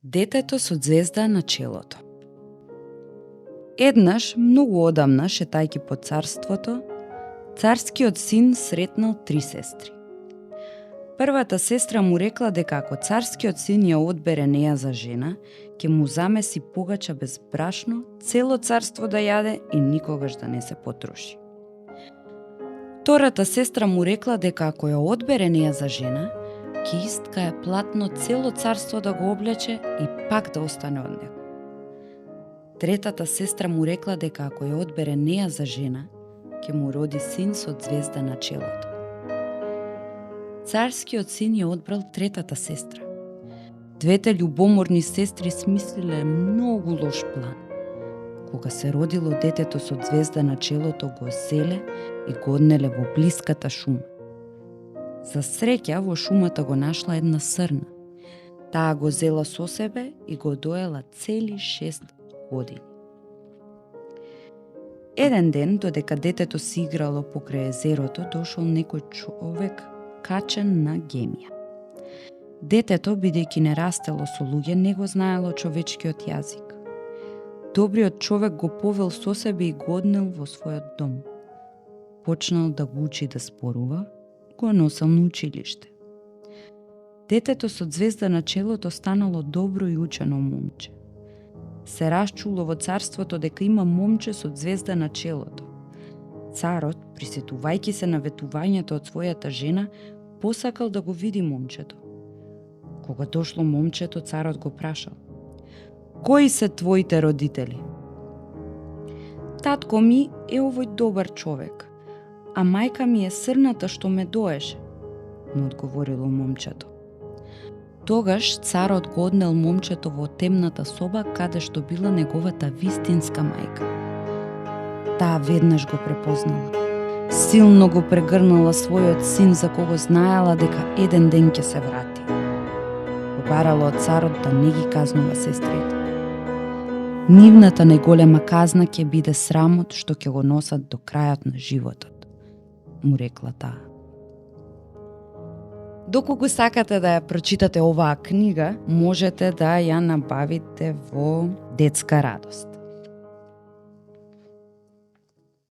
Детето со ѕвезда на челото. Еднаш, многу одамна, шетајќи по царството, царскиот син сретнал 3 сестри. Првата сестра му рекла дека ако царскиот син ја одбере неа за жена, ќе му замеси погача без брашно, цело царство да јаде и никогаш да не се потроши. Втората сестра му рекла дека ако ја одбере неа за жена, ќе искае платно цело царство да го облече и пак да остане од него. Третата сестра му рекла дека ако ја одбере неа за жена, ќе му роди син со ѕвезда на челото. Царскиот син ја одбрал третата сестра. Двете љубоморни сестри смислиле многу лош план. Кога се родило детето со ѕвезда на челото, го селе и го однеле во блиската шума. За среќа во шумата го нашла една срна. Таа го зела со себе и го доела цели 6 години. Еден ден, додека детето си играло покрај езерото, дошол некој човек качен на гемија. Детето, бидејќи не растело со луѓе, не го знаело човечкиот јазик. Добриот човек го повел со себе и го однел во својот дом. Почнал да го учи да спорува, го носел на училиште. Детето со ѕвезда на челото станало добро и учено момче. Се расчуло во царството дека има момче со ѕвезда на челото. Царот, присетувајќи се на ветувањето од својата жена, посакал да го види момчето. Кога дошло момчето, царот го прашал: "Кои се твоите родители?" "Татко ми е овој добар човек, а мајка ми е срната што ме доеше," му одговорило момчето. Тогаш царот го однел момчето во темната соба каде што била неговата вистинска мајка. Таа веднаш го препознала. Силно го прегрнала својот син за кого знаела дека еден ден ќе се врати. Побарала од царот да не ги казнува сестрите. Нивната најголема казна ќе биде срамот што ќе го носат до крајот на животот, му рекла таа. Доколку сакате да ја прочитате оваа книга, можете да ја набавите во Детска радост.